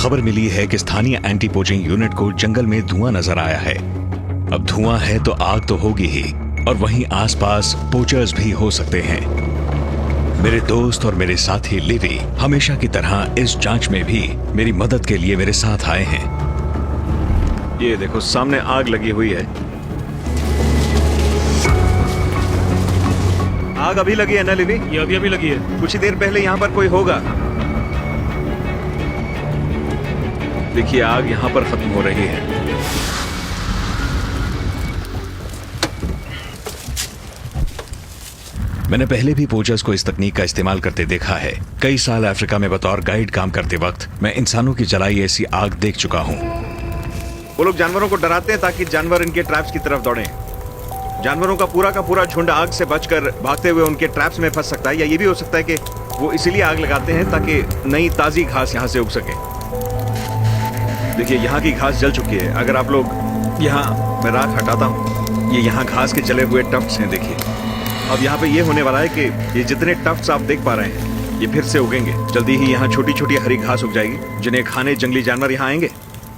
खबर मिली है कि स्थानीय एंटी पोचिंग यूनिट को जंगल में धुआं नजर आया है। अब धुआं है तो आग तो होगी ही, और वहीं आसपास पोचर्स भी हो सकते हैं। मेरे दोस्त और मेरे साथी लिवी हमेशा की तरह इस जांच में भी मेरी मदद के लिए मेरे साथ आए हैं। ये देखो सामने आग लगी हुई है। आग अभी लगी है ना लिवी? ये अभी लगी है। कुछ ही देर पहले यहाँ पर कोई होगा। देखिए आग यहाँ पर खत्म हो रही है। मैंने पहले भी पोचर्स को इस तकनीक का इस्तेमाल करते देखा है। कई साल अफ्रीका में बतौर गाइड काम करते वक्त मैं इंसानों की जलाई ऐसी आग देख चुका हूँ। वो लोग जानवरों को डराते हैं ताकि जानवर इनके ट्रैप्स की तरफ दौड़ें। जानवरों का पूरा झुंड आग से बचकर भागते हुए उनके ट्रैप्स में फंस सकता है, या ये भी हो सकता है कि वो इसीलिए आग लगाते हैं ताकि नई ताजी घास यहाँ से उग सके। देखिए यहाँ की घास जल चुकी है। अगर आप लोग यहाँ मैं राख हटाता हूँ, ये यहाँ घास के जले हुए टफ्ट्स हैं। देखिए अब यहाँ पे ये होने वाला है कि ये जितने टफ्ट्स आप देख पा रहे हैं ये फिर से उगेंगे। जल्दी ही यहाँ छोटी छोटी हरी घास उग जाएगी जिन्हें खाने जंगली जानवर यहाँ आएंगे।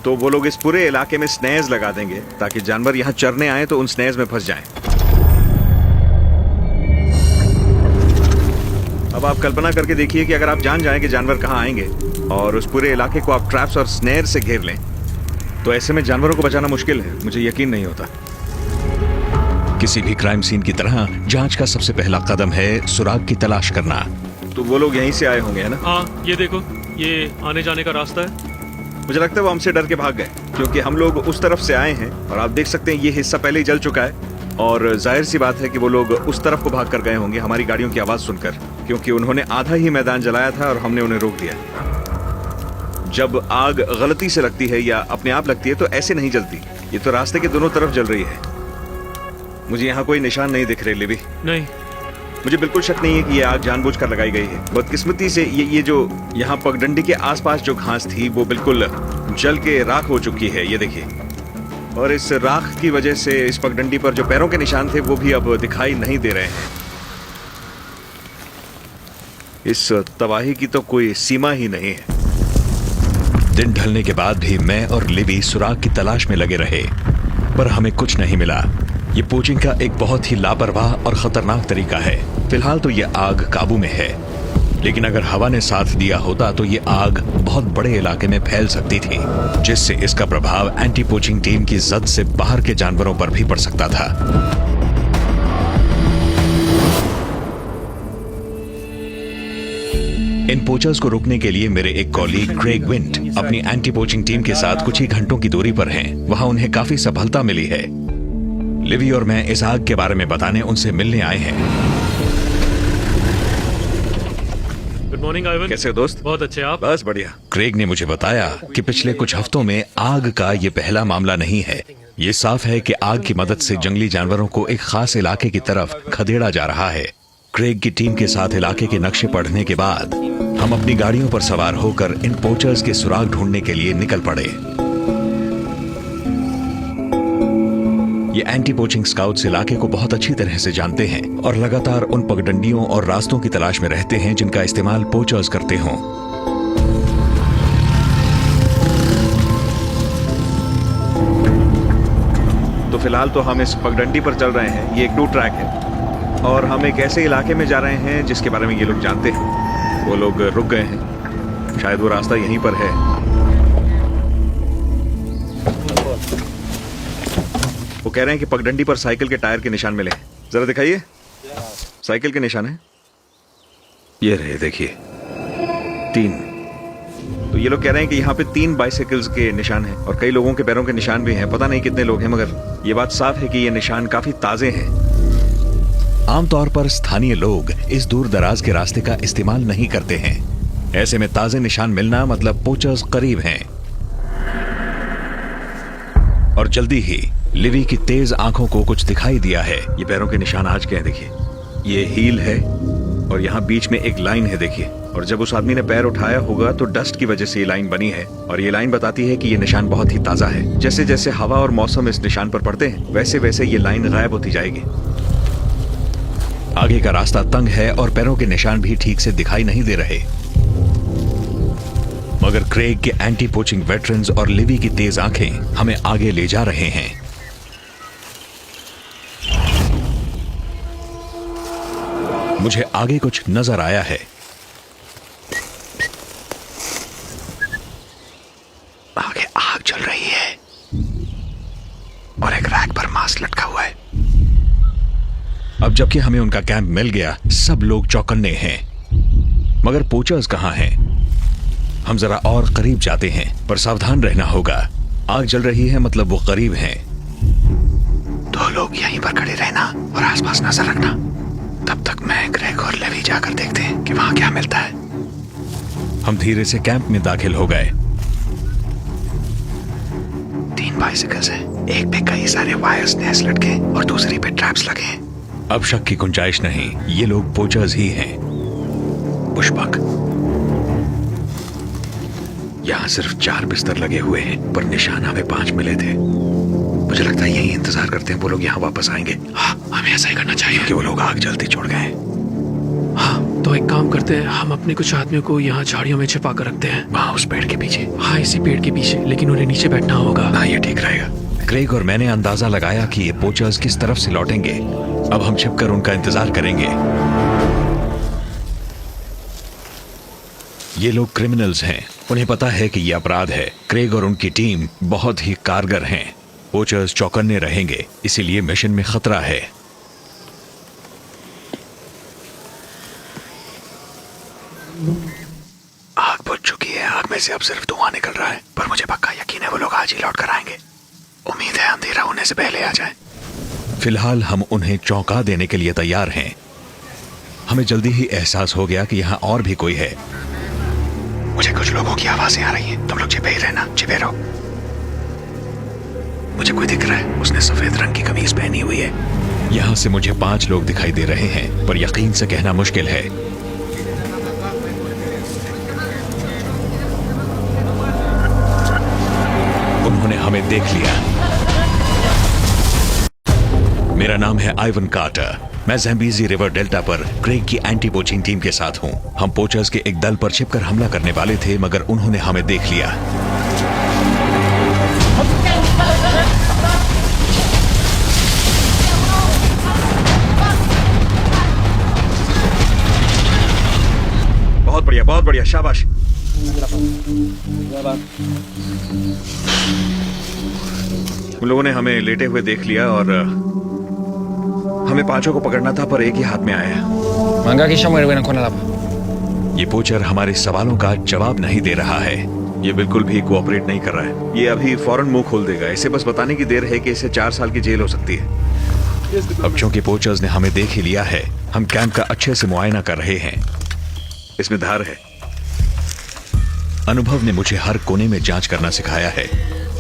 तो वो लोग इस पूरे इलाके में स्नेज लगा देंगे ताकि जानवर यहाँ चरने आए तो उन स्नेज में फंस जाएं। अब आप कल्पना करके देखिए कि अगर आप जान जाएं कि जानवर कहाँ आएंगे और उस पूरे इलाके को आप ट्रैप्स और स्नेर से घेर लें, तो ऐसे में जानवरों को बचाना मुश्किल है। मुझे यकीन नहीं होता। किसी भी क्राइम सीन की तरह जांच का सबसे पहला कदम है सुराग की तलाश करना। तो वो लोग यहीं से आए होंगे, है ना? हाँ, ये देखो, ये आने जाने का रास्ता है। मुझे लगता है वो हमसे डर के भाग गए, क्योंकि हम लोग उस तरफ से आए हैं और आप देख सकते हैं ये हिस्सा पहले ही जल चुका है। और जाहिर सी बात है कि वो लोग उस तरफ को भाग कर गए होंगे हमारी गाड़ियों की आवाज सुनकर, क्योंकि उन्होंने आधा ही मैदान जलाया था और हमने उन्हें रोक दिया। जब आग गलती से लगती है या अपने आप लगती है तो ऐसे नहीं जलती। ये तो रास्ते के दोनों तरफ जल रही है। मुझे यहाँ कोई निशान नहीं दिख रहे लिवी। नहीं, मुझे बिल्कुल शक नहीं है कि ये आग जानबूझकर लगाई गई है। बदकिस्मती से ये जो यहाँ पगडंडी के आसपास जो घास थी वो बिल्कुल जल के राख हो चुकी है, ये देखिए। और इस राख की वजह से इस पगडंडी पर जो पैरों के निशान थे वो भी अब दिखाई नहीं दे रहे हैं। इस तबाही की तो कोई सीमा ही नहीं है। दिन ढलने के बाद भी मैं और लिवी सुराग की तलाश में लगे रहे, पर हमें कुछ नहीं मिला। ये पोचिंग का एक बहुत ही लापरवाह और खतरनाक तरीका है। फिलहाल तो ये आग काबू में है, लेकिन अगर हवा ने साथ दिया होता तो ये आग बहुत बड़े इलाके में फैल सकती थी, जिससे इसका प्रभाव एंटी पोचिंग टीम की जद से बाहर के जानवरों पर भी पड़ सकता था। इन पोचर्स को रोकने के लिए मेरे एक कॉलीग क्रेग विंट अपनी एंटी पोचिंग टीम के साथ कुछ ही घंटों की दूरी पर हैं। वहां उन्हें काफी सफलता मिली है। लिवी और मैं इस आग के बारे में बताने उनसे मिलने आए हैं। Good morning Ivan. कैसे हो दोस्त? बहुत अच्छे, आप? बस बढ़िया। क्रेग ने मुझे बताया कि पिछले कुछ हफ्तों में आग का ये पहला मामला नहीं है। ये साफ है कि आग की मदद से जंगली जानवरों को एक खास इलाके की तरफ खदेड़ा जा रहा है। क्रेग की टीम के साथ इलाके के नक्शे पढ़ने के बाद हम अपनी गाड़ियों पर सवार होकर इन पोचर्स के सुराग ढूंढने के लिए निकल पड़े। ये एंटी पोचिंग स्काउट्स इलाके को बहुत अच्छी तरह से जानते हैं और लगातार उन पगडंडियों और रास्तों की तलाश में रहते हैं जिनका इस्तेमाल पोचर्स करते हों। तो फिलहाल तो हम इस पगडंडी पर चल रहे हैं। ये एक टू ट्रैक है और हम एक ऐसे इलाके में जा रहे हैं जिसके बारे में ये लोग जानते हैं। वो लोग रुक गए हैं, शायद वो रास्ता यहीं पर है। वो कह रहे हैं कि पगडंडी पर साइकिल के टायर के निशान मिले। जरा दिखाइए। साइकिल के निशान है, ये रहे, देखिए 3। तो ये लोग कह रहे हैं कि यहाँ पे 3 बाइसाइकिल्स के निशान हैं और कई लोगों के पैरों के निशान भी हैं। पता नहीं कितने लोग हैं, मगर ये बात साफ है कि ये निशान काफी ताजे हैं। आमतौर पर स्थानीय लोग इस दूर दराज के रास्ते का इस्तेमाल नहीं करते हैं। ऐसे में ताजे निशान मिलना मतलब पोचर्स करीब हैं। और जल्दी ही लिवी की तेज आंखों को कुछ दिखाई दिया है। ये पैरों के निशान आज के हैं, देखिए। ये हील है और यहाँ बीच में एक लाइन है, देखिए। और जब उस आदमी ने पैर उठाया होगा तो डस्ट की वजह से ये लाइन बनी है। और ये लाइन बताती है कि ये निशान बहुत ही ताजा है। जैसे जैसे हवा और मौसम इस निशान पर पड़ते हैं वैसे वैसे ये लाइन गायब होती जाएगी। आगे का रास्ता तंग है और पैरों के निशान भी ठीक से दिखाई नहीं दे रहे। मगर क्रेग के एंटी पोचिंग वेटरन्स और लिवी की तेज आंखें हमें आगे ले जा रहे हैं। मुझे आगे कुछ नजर आया है। आगे आग जल रही है और एक रैक पर मांस लटका हुआ है। अब जबकि हमें उनका कैंप मिल गया, सब लोग चौकन्ने हैं। मगर पोचर्स कहां हैं? हम जरा और करीब जाते हैं, पर सावधान रहना होगा। आग जल रही है, मतलब वो करीब हैं। 2 लोग यहीं पर खड़े रहना और आसपास नजर रखना। तब तक मैं, ग्रेग और लेवी जाकर देखते हैं कि वहां क्या मिलता है। हम धीरे से कैंप में दाखिल हो गए। 3 बाइसिकल्स हैं, एक पे कई सारे वायर्स नेस लटके और दूसरी पे ट्रैप्स लगे। अब शक की गुंजाइश नहीं, ये लोग पोचर्स ही हैं। पुष्पक, यहां सिर्फ 4 बिस्तर लगे हुए हैं, पर निशान हमें 5 मिले थे। मुझे लगता है यही इंतजार करते हैं वो लोग यहाँ वापस आएंगे। हाँ, हमें ऐसा ही करना चाहिए कि वो लोग आग जल्दी छोड़ गए। हाँ, तो एक काम करते हैं, हम अपने कुछ आदमियों को यहाँ झाड़ियों में छिपा कर रखते हैं। वहाँ उस पेड़ के पीछे? हाँ, इसी पेड़ के पीछे, लेकिन उन्हें नीचे बैठना होगा। हाँ, ये ठीक रहेगा। क्रेग और मैंने अंदाजा लगाया कि ये पोचर्स किस तरफ से लौटेंगे। अब हम छिपकर उनका इंतजार करेंगे। ये लोग क्रिमिनल्स हैं, उन्हें पता है कि ये अपराध है। क्रेग और उनकी टीम बहुत ही कारगर हैं। पोचर्स चौकन्ने रहेंगे, इसीलिए मिशन में खतरा है। आग बुझ चुकी है, आग में से अब सिर्फ धुआं निकल रहा है, पर मुझे पक्का यकीन है वो लोग आज ही लौट कर आएंगे। उम्मीद है अंधेरा होने से पहले आ जाए। फिलहाल हम उन्हें चौंका देने के लिए तैयार हैं। हमें जल्दी ही एहसास हो गया कि यहाँ और भी कोई है। मुझे कुछ लोगों की आवाजें आ रही हैं, तुम लोग छिपे ही रहना, छिपे रहो। मुझे कोई दिख रहा है, उसने सफेद रंग की कमीज पहनी हुई है। यहाँ से मुझे 5 लोग दिखाई दे रहे हैं, पर यकीन से कहना मुश्किल है। उन्होंने हमें देख लिया। मेरा नाम है आइवन कार्टर। मैं ज़ैम्बीज़ी रिवर डेल्टा पर क्रेग की एंटी पोचिंग टीम के साथ हूं। हम पोचर्स के एक दल पर छिपकर हमला करने वाले थे, मगर उन्होंने हमें देख लिया। बहुत बढ़िया, शाबाश। उन लोगों ने हमें लेटे हुए देख लिया और हमें 5 को पकड़ना था, पर एक ही हाथ में आया। ये पोचर हमारे सवालों का जवाब नहीं दे रहा है। ये बिल्कुल भी कोऑपरेट नहीं कर रहा है। ये अभी फौरन मुंह खोल देगा। इसे बस बताने की देर है कि इसे 4 साल की जेल हो सकती है। अब चूंकि पोचर्स ने हमें देख ही लिया है, हम कैंप का अच्छे से मुआयना कर रहे हैं। इसमें धार है। अनुभव ने मुझे हर कोने में जांच करना सिखाया है।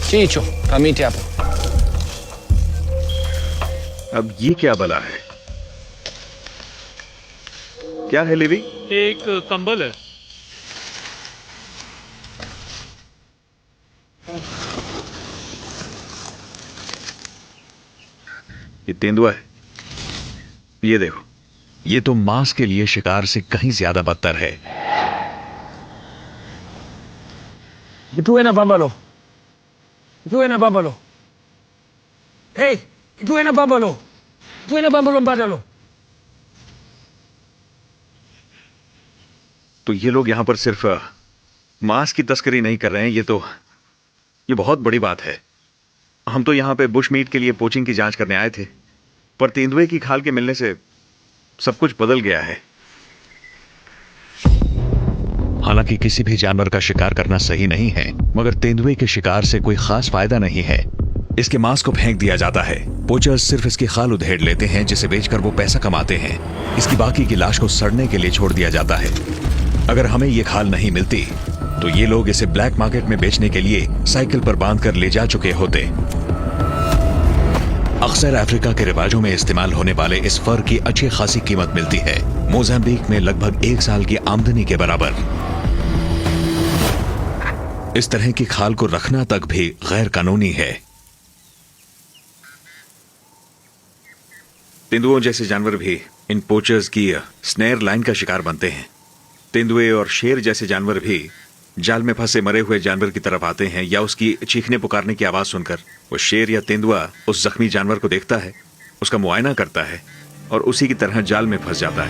Chicho, permite apo. अब ये क्या बला है? क्या है लेवी? एक कंबल है। ये तेंदुआ है। ये देखो, ये तो मांस के लिए शिकार से कहीं ज्यादा बदतर है। Itu enak bambalo. Itu enak bambalo. Hey, itu enak bambalo. Itu enak bambalo badalo. तो ये लोग यहां पर सिर्फ मांस की तस्करी नहीं कर रहे हैं। ये बहुत बड़ी बात है। हम तो यहां पे बुश मीट के लिए पोचिंग की जांच करने आए थे, पर तेंदुए की खाल के मिलने से सब कुछ बदल गया है। हालांकि किसी भी जानवर का शिकार करना सही नहीं है, मगर तेंदुए के शिकार से कोई खास फायदा नहीं है। इसके मांस को फेंक दिया जाता है। पोचर्स सिर्फ इसकी खाल उधेड़ लेते हैं, जिसे बेचकर वो पैसा कमाते हैं। इसकी बाकी की लाश को सड़ने के लिए छोड़ दिया जाता है। अगर हमें ये खाल नहीं मिलती तो ये लोग इसे ब्लैक मार्केट में बेचने के लिए साइकिल पर बांधकर ले जा चुके होते। अक्सर अफ्रीका के रिवाजों में इस्तेमाल होने वाले इस फर की अच्छी खासी कीमत मिलती है। मोजाम्बिक में लगभग 1 साल की आमदनी के बराबर। इस तरह की खाल को रखना तक भी गैर कानूनी है। तेंदुओं जैसे जानवर भी इन पोचर्स की स्नेयर लाइन का शिकार बनते हैं। तेंदुए और शेर जैसे जानवर भी जाल में फंसे मरे हुए जानवर की तरफ आते हैं या उसकी चीखने पुकारने की आवाज सुनकर वो शेर या तेंदुआ उस जख्मी जानवर को देखता है, उसका मुआयना करता है और उसी की तरह जाल में फंस जाता है।